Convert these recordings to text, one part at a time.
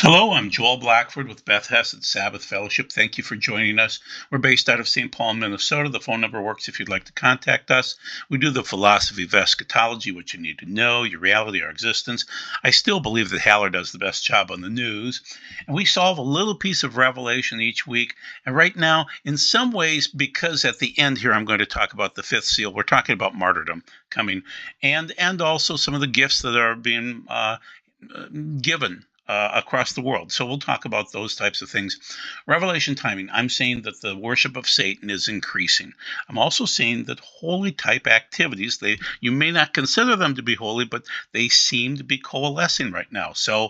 Hello, I'm Joel Blackford with Beth Hesed Sabbath Fellowship. Thank you for joining us. We're based out of St. Paul, Minnesota. The phone number works if you'd like to contact us. We do the philosophy of eschatology, what you need to know, your reality, our existence. I still believe that Haller does the best job on the news. And we solve a little piece of revelation each week. And right now, in some ways, because at the end here I'm going to talk about the fifth seal, we're talking about martyrdom coming, and also some of the gifts that are being given across the world. So we'll talk about those types of things. Revelation timing. I'm saying that the worship of Satan is increasing. I'm also saying that holy type activities, you may not consider them to be holy, but they seem to be coalescing right now. So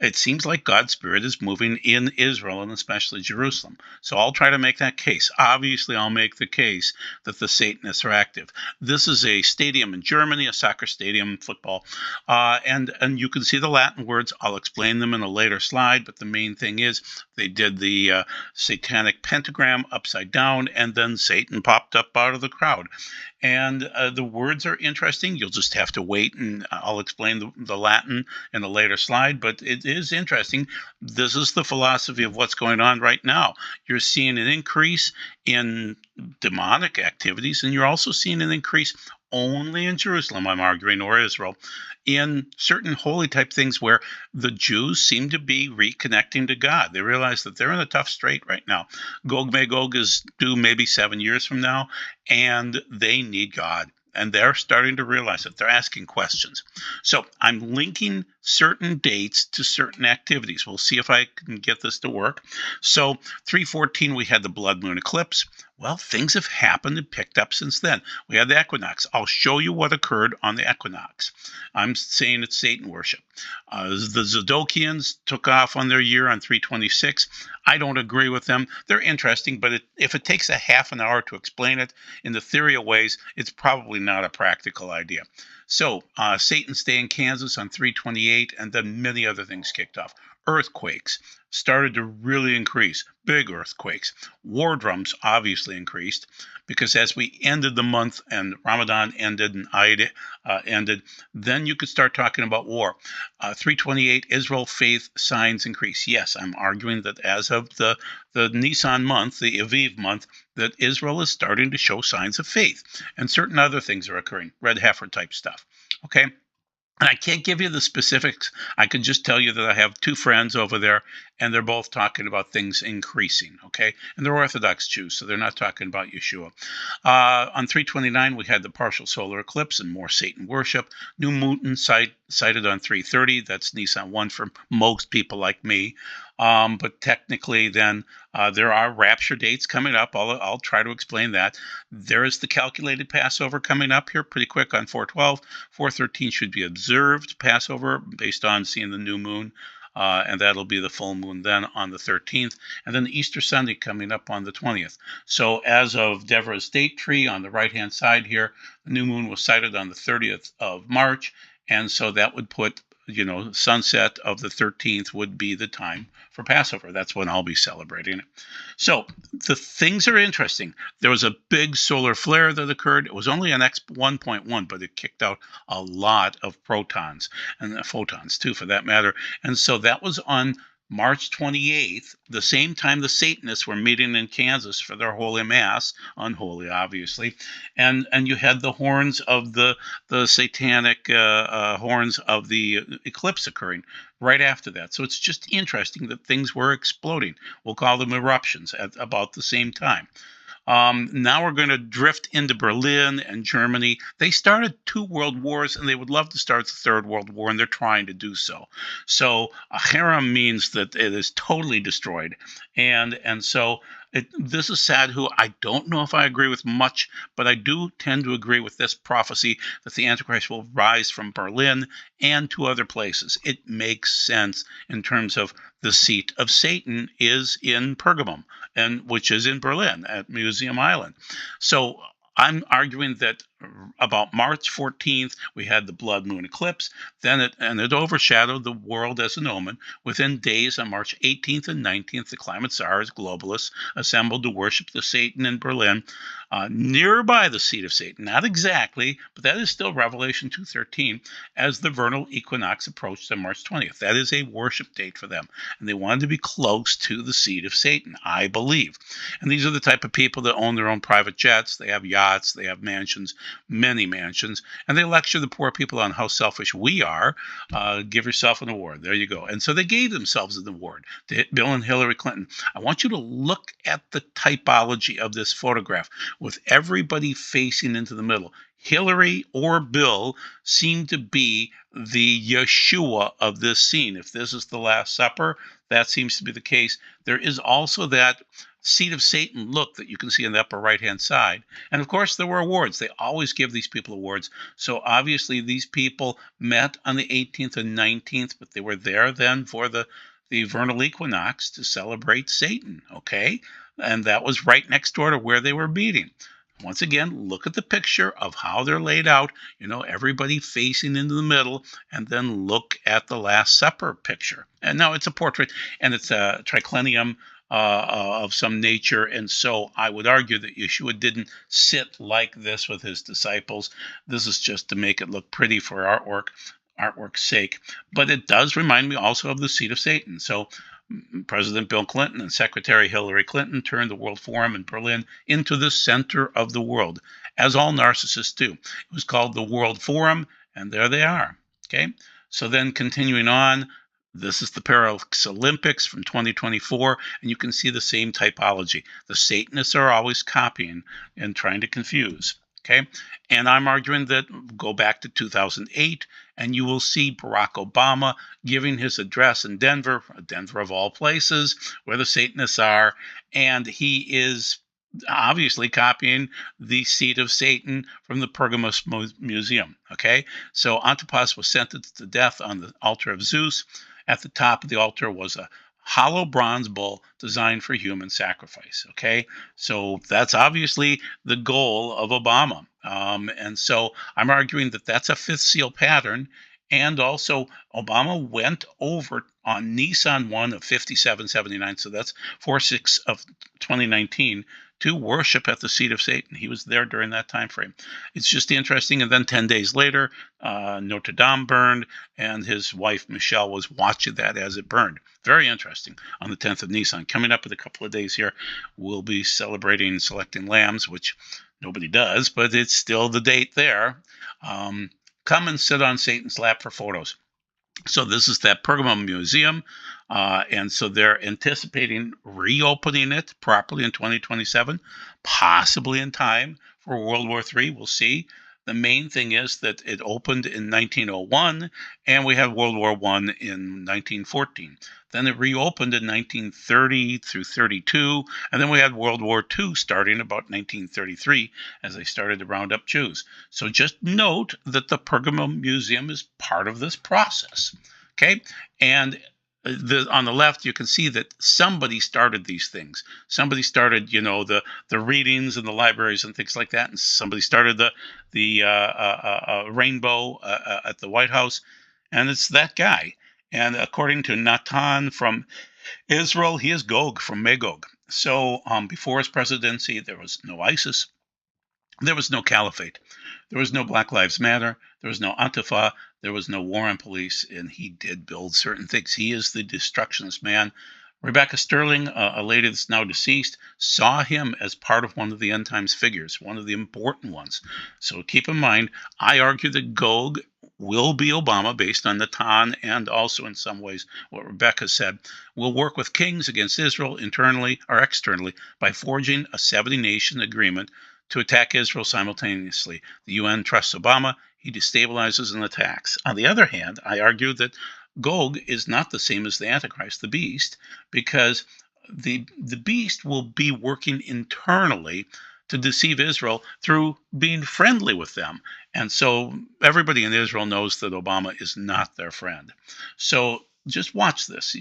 it seems like God's Spirit is moving in Israel and especially Jerusalem. So I'll try to make that case. Obviously, I'll make the case that the Satanists are active. This is a stadium in Germany, a soccer stadium, football, and you can see the Latin words. I'll explain them in a later slide, but the main thing is they did the satanic pentagram upside down, and then Satan popped up out of the crowd. And the words are interesting. You'll just have to wait, and I'll explain the Latin in a later slide, but it is interesting. This is the philosophy of what's going on right now. You're seeing an increase in demonic activities, and you're also seeing an increase only in Jerusalem, I'm arguing, or Israel, in certain holy type things where the Jews seem to be reconnecting to God. They realize that they're in a tough strait right now. Gog Magog is due maybe 7 years from now, and they need God. And they're starting to realize it. They're asking questions. So I'm linking certain dates to certain activities. We'll see if I can get this to work. So 314, we had the blood moon eclipse. Well, things have happened and picked up since then. We had the equinox. I'll show you what occurred on the equinox. I'm saying it's Satan worship. The Zadokians took off on their year on 326. I don't agree with them. They're interesting, but if it takes a half an hour to explain it in the theory of ways, it's probably not a practical idea. So Satan's Day in Kansas on 328, and then many other things kicked off. Earthquakes started to really increase, big earthquakes. War drums obviously increased because as we ended the month and Ramadan ended and Eid ended, then you could start talking about war. 328, Israel faith signs increase. Yes, I'm arguing that as of the Nisan month, the Aviv month, that Israel is starting to show signs of faith, and certain other things are occurring, Red Heifer type stuff. Okay. And I can't give you the specifics. I can just tell you that I have two friends over there, and they're both talking about things increasing, okay? And they're Orthodox Jews, so they're not talking about Yeshua. On 329, we had the partial solar eclipse and more Satan worship. New moon sighted on 330. That's Nisan 1 for most people like me. But technically, then there are rapture dates coming up. I'll try to explain that. There is the calculated Passover coming up here pretty quick on 412. 413 should be observed Passover based on seeing the new moon. And that'll be the full moon then on the 13th. And then the Easter Sunday coming up on the 20th. So as of Deborah's date tree on the right-hand side here, the new moon was sighted on the 30th of March. And so that would put, sunset of the 13th would be the time for Passover. That's when I'll be celebrating it. So the things are interesting. There was a big solar flare that occurred. It was only an X 1.1, but it kicked out a lot of protons and photons too, for that matter. And so that was on March 28th, the same time the Satanists were meeting in Kansas for their holy mass, unholy obviously, and you had the horns of the satanic horns of the eclipse occurring right after that. So it's just interesting that things were exploding. We'll call them eruptions at about the same time. Now we're going to drift into Berlin and Germany. They started 2 world wars, and they would love to start the 3rd World War, and they're trying to do so. So a harem means that it is totally destroyed. And so this is sad. Who I don't know if I agree with much, but I do tend to agree with this prophecy that the Antichrist will rise from Berlin and to other places. It makes sense in terms of the seat of Satan is in Pergamon, and which is in Berlin at Museum Island. So I'm arguing that about March 14th, we had the Blood Moon Eclipse. Then it overshadowed the world as an omen. Within days, on March 18th and 19th, the climate czars, globalists, assembled to worship the Satan in Berlin, nearby the seat of Satan. Not exactly, but that is still Revelation 2:13, as the vernal equinox approached on March 20th. That is a worship date for them, and they wanted to be close to the seat of Satan, I believe. And these are the type of people that own their own private jets. They have yachts, they have mansions, many mansions, and they lecture the poor people on how selfish we are. Give yourself an award. There you go. And so they gave themselves an award to hit Bill and Hillary Clinton. I want you to look at the typology of this photograph with everybody facing into the middle. Hillary or Bill seem to be the Yeshua of this scene. If this is the Last Supper, that seems to be the case. There is also that seat of Satan look that you can see on the upper right-hand side. And of course, there were awards. They always give these people awards. So obviously, these people met on the 18th and 19th, but they were there then for the vernal equinox to celebrate Satan, okay? And that was right next door to where they were meeting. Once again, look at the picture of how they're laid out, everybody facing into the middle, and then look at the Last Supper picture. And now it's a portrait, and it's a triclinium of some nature, and so I would argue that Yeshua didn't sit like this with his disciples. This is just to make it look pretty for artwork's sake, but it does remind me also of the seat of Satan. So President Bill Clinton and Secretary Hillary Clinton turned the World Forum in Berlin into the center of the world, as all narcissists do. It was called the World Forum, and there they are. Okay, so then continuing on, this is the Paris Olympics from 2024, and you can see the same typology. The Satanists are always copying and trying to confuse. Okay, and I'm arguing that go back to 2008, and you will see Barack Obama giving his address in Denver of all places, where the Satanists are, and he is obviously copying the seat of Satan from the Pergamon Museum. Okay, so Antipas was sentenced to death on the altar of Zeus. At the top of the altar was a hollow bronze bull designed for human sacrifice. Okay, so that's obviously the goal of Obama. And so I'm arguing that that's a fifth seal pattern. And also, Obama went over on Nisan 1 of 5779, so that's 4/6 of 2019, to worship at the seat of Satan. He was there during that time frame. It's just interesting. And then 10 days later, Notre Dame burned, and his wife, Michelle, was watching that as it burned. Very interesting. On the 10th of Nisan. Coming up in a couple of days here, we'll be celebrating selecting lambs, which nobody does, but it's still the date there. Come and sit on Satan's lap for photos. So this is that Pergamon Museum, and so they're anticipating reopening it properly in 2027, possibly in time for World War III. We'll see. The main thing is that it opened in 1901, and we had World War I in 1914. Then it reopened in 1930 through 32, and then we had World War II starting about 1933 as they started to round up Jews. So just note that the Pergamon Museum is part of this process. Okay, and on the left, you can see that somebody started these things. Somebody started, the readings and the libraries and things like that, and somebody started the rainbow at the White House, and it's that guy. And according to Natan from Israel, he is Gog from Magog. So before his presidency, there was no ISIS. There was no caliphate. There was no Black Lives Matter. There was no Antifa. There was no war on police. And he did build certain things. He is the destructionist man. Rebecca Sterling, a lady that's now deceased, saw him as part of one of the end times figures, one of the important ones. So keep in mind, I argue that Gog will be Obama based on Natan, and also in some ways what Rebecca said. Will work with kings against Israel internally or externally by forging a 70-nation agreement to attack Israel simultaneously. The UN trusts Obama. He destabilizes and attacks. On the other hand, I argue that Gog is not the same as the Antichrist, the beast, because the beast will be working internally to deceive Israel through being friendly with them. And so everybody in Israel knows that Obama is not their friend. So just watch this.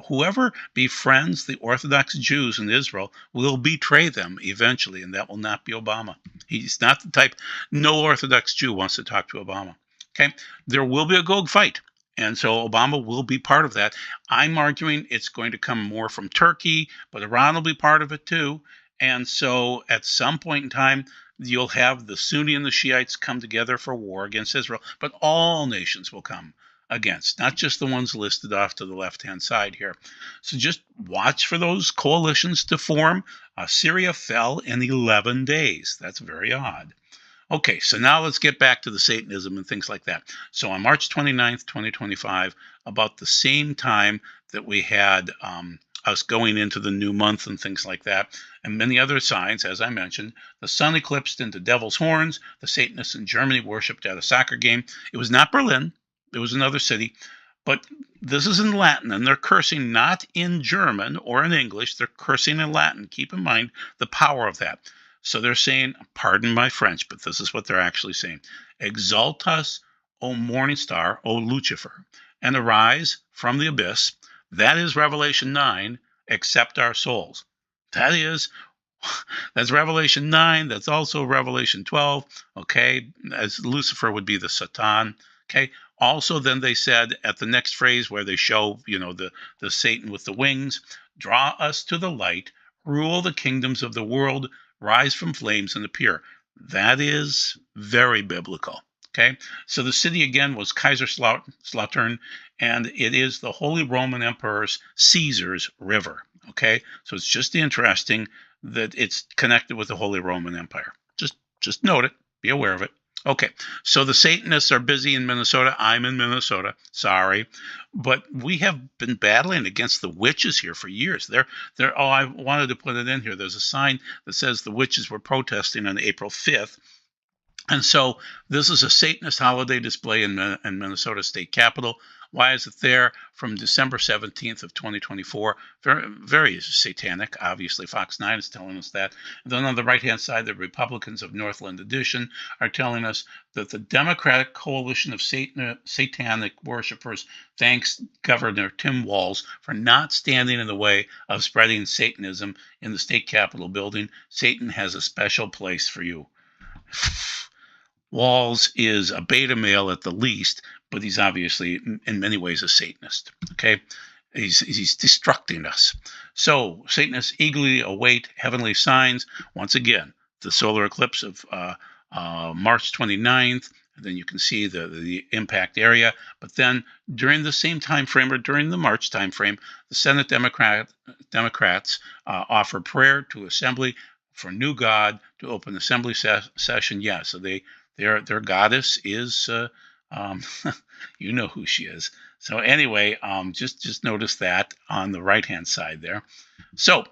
Whoever befriends the Orthodox Jews in Israel will betray them eventually, and that will not be Obama. He's not the type. No Orthodox Jew wants to talk to Obama. Okay, there will be a Gog fight. And so Obama will be part of that. I'm arguing it's going to come more from Turkey, but Iran will be part of it too. And so at some point in time, you'll have the Sunni and the Shiites come together for war against Israel, but all nations will come against, not just the ones listed off to the left-hand side here. So just watch for those coalitions to form. Syria fell in 11 days. That's very odd. Okay, so now let's get back to the Satanism and things like that. So on March 29th, 2025, about the same time that we had us going into the new month and things like that, and many other signs, as I mentioned, the sun eclipsed into devil's horns. The Satanists in Germany worshipped at a soccer game. It was not Berlin. It was another city. But this is in Latin, and they're cursing not in German or in English. They're cursing in Latin. Keep in mind the power of that. So they're saying, pardon my French, but this is what they're actually saying. Exalt us, O morning star, O Lucifer, and arise from the abyss. That is Revelation 9, accept our souls. That's Revelation 9. That's also Revelation 12. Okay, as Lucifer would be the Satan. Okay. Also, then they said at the next phrase where they show, the Satan with the wings, draw us to the light, rule the kingdoms of the world, rise from flames and appear. That is very biblical. Okay, so the city again was Kaiserslautern, and it is the Holy Roman Emperor's Caesar's river. Okay, so it's just interesting that it's connected with the Holy Roman Empire. Just note it. Be aware of it. Okay, so the Satanists are busy in Minnesota. I'm in Minnesota. Sorry, but we have been battling against the witches here for years. I wanted to put it in here. There's a sign that says the witches were protesting on April 5th. And so this is a Satanist holiday display in Minnesota State Capitol. Why is it there? From December 17th of 2024. Very, very satanic. Obviously, Fox 9 is telling us that. And then on the right-hand side, the Republicans of Northland Edition are telling us that the Democratic Coalition of Satanic Worshippers thanks Governor Tim Walz for not standing in the way of spreading Satanism in the state capitol building. Satan has a special place for you. Walz is a beta male at the least, but he's obviously in many ways a Satanist. Okay, he's destructing us. So Satanists eagerly await heavenly signs. Once again, the solar eclipse of March 29th. And then you can see the impact area. But then during the same time frame, or during the March time frame, the Senate Democrats offer prayer to assembly for new God to open assembly session. Yeah, so their goddess is, you know who she is. So anyway, just notice that on the right-hand side there. So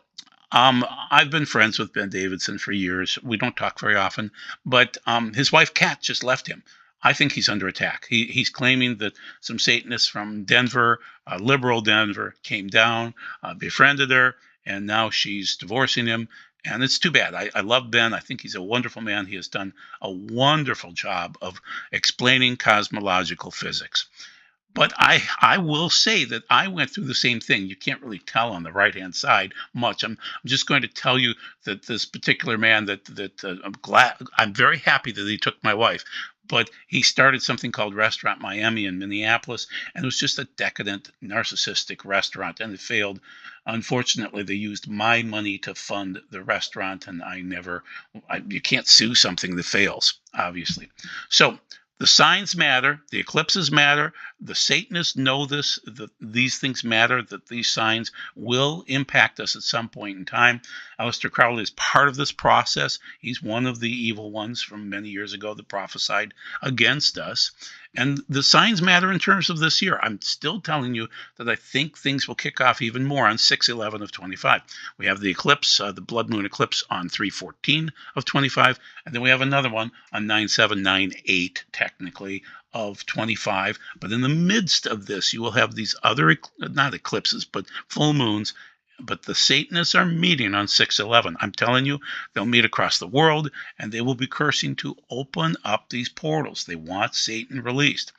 I've been friends with Ben Davidson for years. We don't talk very often, but his wife, Kat, just left him. I think he's under attack. He's claiming that some Satanists from Denver, liberal Denver, came down, befriended her, and now she's divorcing him. And it's too bad. I love Ben. I think he's a wonderful man. He has done a wonderful job of explaining cosmological physics. But I will say that I went through the same thing. You can't really tell on the right-hand side much. I'm just going to tell you that this particular man I'm very happy that he took my wife. But he started something called Restaurant Miami in Minneapolis, and it was just a decadent, narcissistic restaurant, and it failed. Unfortunately, they used my money to fund the restaurant, and you can't sue something that fails, obviously. So the signs matter, the eclipses matter, the Satanists know this, that these things matter, that these signs will impact us at some point in time. Aleister Crowley is part of this process. He's one of the evil ones from many years ago that prophesied against us. And the signs matter in terms of this year. I'm still telling you that I think things will kick off even more on 6/11 of 25. We have the eclipse, the Blood Moon Eclipse on 3/14 of 25, and then we have another one on 9/7/9/8, technically, of 25. But in the midst of this, you will have these other, not eclipses, but full moons But the Satanists are meeting on 6/11. I'm telling you, they'll meet across the world, and they will be cursing to open up these portals. They want Satan released.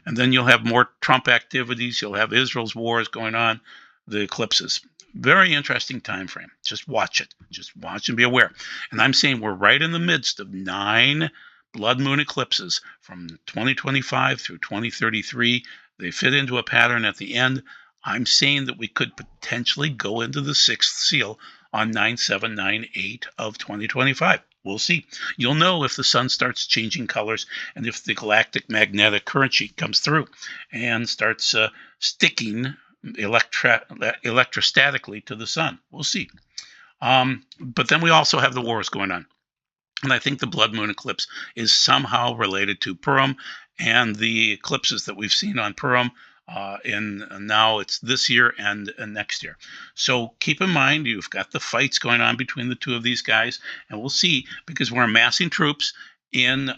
And then you'll have more Trump activities. You'll have Israel's wars going on, the eclipses. Very interesting time frame. Just watch it. Just watch and be aware. And I'm saying we're right in the midst of 9 blood moon eclipses from 2025 through 2033. They fit into a pattern at the end. I'm saying that we could potentially go into the 6th seal on 9/7/9/8 of 2025. We'll see. You'll know if the sun starts changing colors and if the galactic magnetic current sheet comes through and starts sticking electrostatically to the sun. We'll see. But then we also have the wars going on. And I think the blood moon eclipse is somehow related to Purim and the eclipses that we've seen on Purim. Now it's this year and next year. So keep in mind, you've got the fights going on between the two of these guys, and we'll see, because we're amassing troops in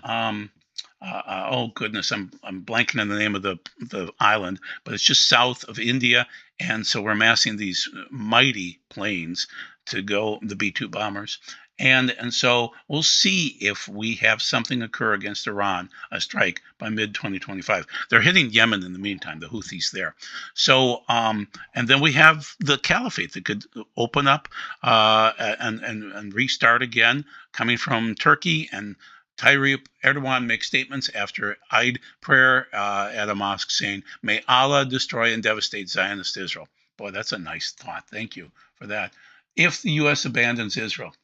oh goodness, I'm blanking on the name of the island, but it's just south of India, and so we're amassing these mighty planes to go, the B-2 bombers. And so we'll see if we have something occur against Iran, a strike by mid-2025. They're hitting Yemen in the meantime, the Houthis there. So, and then we have the caliphate that could open up and restart again, coming from Turkey. And Tayyip Erdogan makes statements after Eid prayer at a mosque saying, "May Allah destroy and devastate Zionist Israel." Boy, that's a nice thought. Thank you for that. If the U.S. abandons Israel,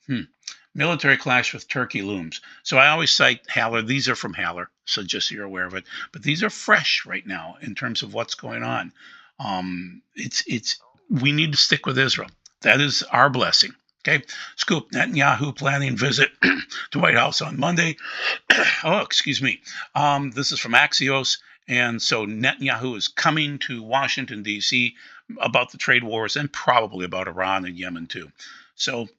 military clash with Turkey looms. So I always cite Haller. These are from Haller, so just so you're aware of it. But these are fresh right now in terms of what's going on. We need to stick with Israel. That is our blessing. Okay. Scoop: Netanyahu planning visit to White House on Monday. Oh, excuse me. This is from Axios. And so Netanyahu is coming to Washington, D.C. about the trade wars and probably about Iran and Yemen too. So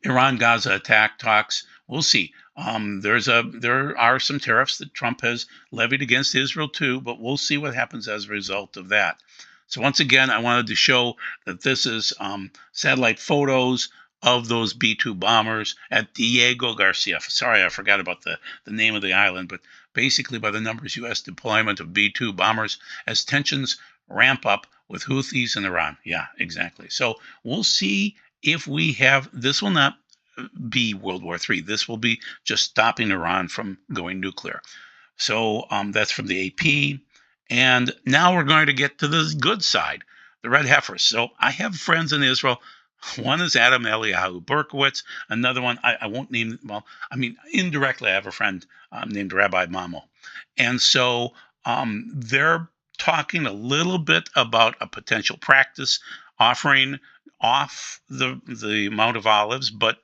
Iran-Gaza attack talks, we'll see. There are some tariffs that Trump has levied against Israel too, but we'll see what happens as a result of that. So once again, I wanted to show that this is satellite photos of those B-2 bombers at Diego Garcia. Sorry, I forgot about the name of the island, but basically by the numbers, U.S. deployment of B-2 bombers as tensions ramp up with Houthis in Iran. Yeah, exactly. So we'll see if we have, this will not be World War III. This will be just stopping Iran from going nuclear. So that's from the AP. And now we're going to get to the good side, the Red Heifers. So I have friends in Israel. One is Adam Eliyahu Berkowitz. Another one, I won't name, well, I mean, indirectly, I have a friend named Rabbi Mamo. And so they're talking a little bit about a potential practice offering off the Mount of Olives, but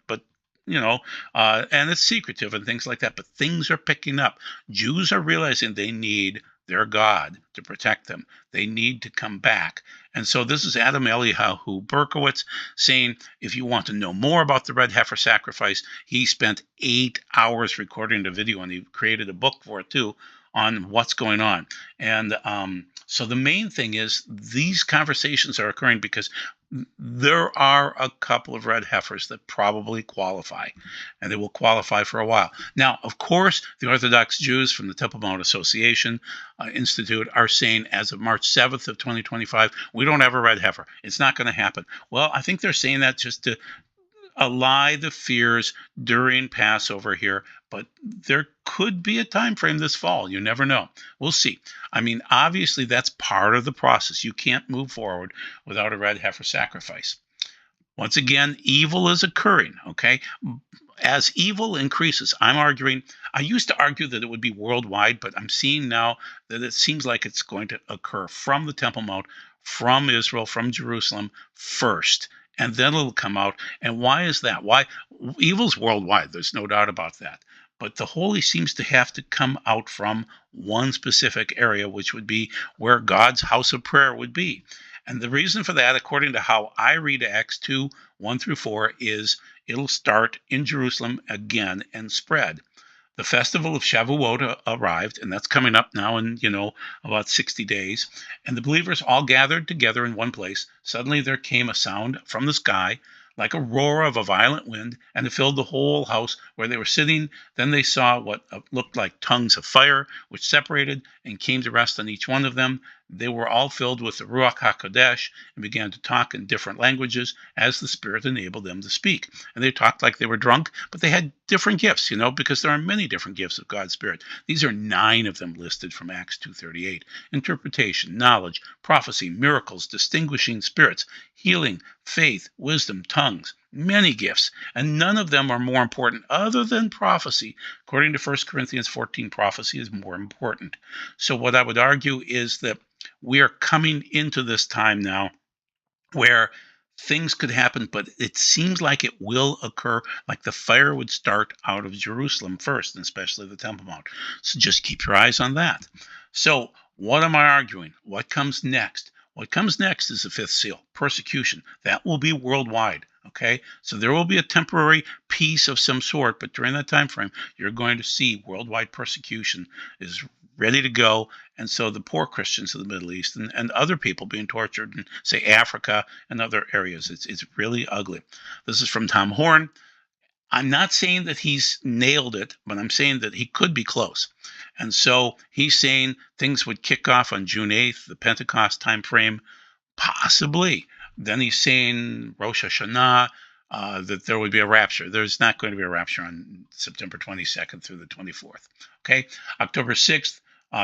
and it's secretive and things like that. But things are picking up. Jews are realizing they need their God to protect them. They need to come back. And so this is Adam Eliyahu Berkowitz saying, if you want to know more about the Red Heifer sacrifice, he spent 8 hours recording the video, and he created a book for it too on what's going on. And so the main thing is these conversations are occurring because there are a couple of red heifers that probably qualify, and they will qualify for a while. Now, of course, the Orthodox Jews from the Temple Mount Association Institute are saying as of March 7th of 2025, we don't have a red heifer. It's not going to happen. Well, I think they're saying that just to allay the fears during Passover here, but there could be a time frame this fall. You never know. We'll see. I mean, obviously, that's part of the process. You can't move forward without a red heifer sacrifice. Once again, evil is occurring, okay? As evil increases, I used to argue that it would be worldwide, but I'm seeing now that it seems like it's going to occur from the Temple Mount, from Israel, from Jerusalem first. And then it'll come out. And why is that? Why? Evil's worldwide. There's no doubt about that. But the holy seems to have to come out from one specific area, which would be where God's house of prayer would be. And the reason for that, according to how I read Acts 2, 1 through 4, is it'll start in Jerusalem again and spread. The festival of Shavuot arrived, and that's coming up now in, about 60 days. And the believers all gathered together in one place. Suddenly there came a sound from the sky like a roar of a violent wind, and it filled the whole house where they were sitting. Then they saw what looked like tongues of fire, which separated and came to rest on each one of them. They were all filled with the Ruach HaKodesh and began to talk in different languages as the Spirit enabled them to speak. And they talked like they were drunk, but they had different gifts, because there are many different gifts of God's Spirit. These are 9 of them listed from Acts 2:38. Interpretation, knowledge, prophecy, miracles, distinguishing spirits, healing, faith, wisdom, tongues, many gifts, and none of them are more important other than prophecy. According to 1 Corinthians 14, prophecy is more important. So what I would argue is that we are coming into this time now where things could happen, but it seems like it will occur, like the fire would start out of Jerusalem first, and especially the Temple Mount. So just keep your eyes on that. So what am I arguing? What comes next? What comes next is the 5th seal, persecution. That will be worldwide, okay? So there will be a temporary peace of some sort, but during that time frame, you're going to see worldwide persecution is ready to go. And so the poor Christians of the Middle East and other people being tortured in, say, Africa and other areas, it's really ugly. This is from Tom Horn. I'm not saying that he's nailed it, but I'm saying that he could be close. And so he's saying things would kick off on June 8th, the Pentecost time frame, possibly. Then he's saying Rosh Hashanah, that there would be a rapture. There's not going to be a rapture on September 22nd through the 24th. Okay, October 6th,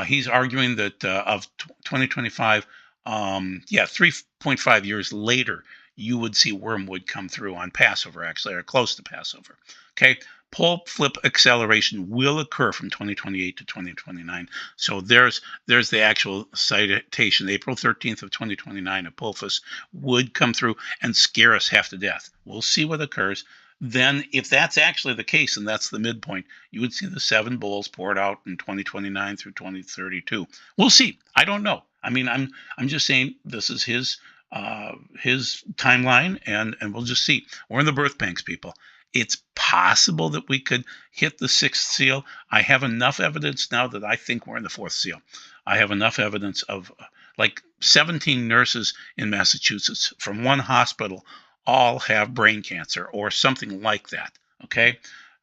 he's arguing that of 2025, 3.5 years later, you would see wormwood come through on Passover, actually, or close to Passover. Okay, pole flip acceleration will occur from 2028 to 2029. So there's the actual citation. April 13th of 2029, Apophis would come through and scare us half to death. We'll see what occurs. Then, if that's actually the case, and that's the midpoint, you would see the 7 bowls poured out in 2029 through 2032. We'll see. I don't know. I mean, I'm just saying this is his timeline, and we'll just see. We're in the birth pangs, people. It's possible that we could hit the 6th seal. I have enough evidence now that I think we're in the 4th seal. I have enough evidence of like 17 nurses in Massachusetts from one hospital all have brain cancer or something like that. Okay?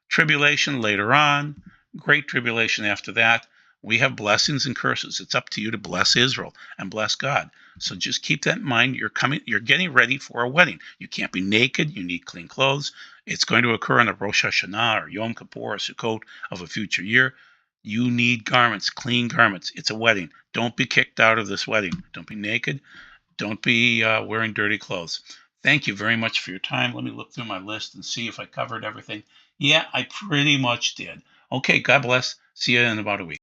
Tribulation later on, great tribulation after that. We have blessings and curses. It's up to you to bless Israel and bless God. So just keep that in mind. You're getting ready for a wedding. You can't be naked. You need clean clothes. It's going to occur on a Rosh Hashanah or Yom Kippur or Sukkot of a future year. You need garments, clean garments. It's a wedding. Don't be kicked out of this wedding. Don't be naked. Don't be wearing dirty clothes. Thank you very much for your time. Let me look through my list and see if I covered everything. Yeah, I pretty much did. Okay, God bless. See you in about a week.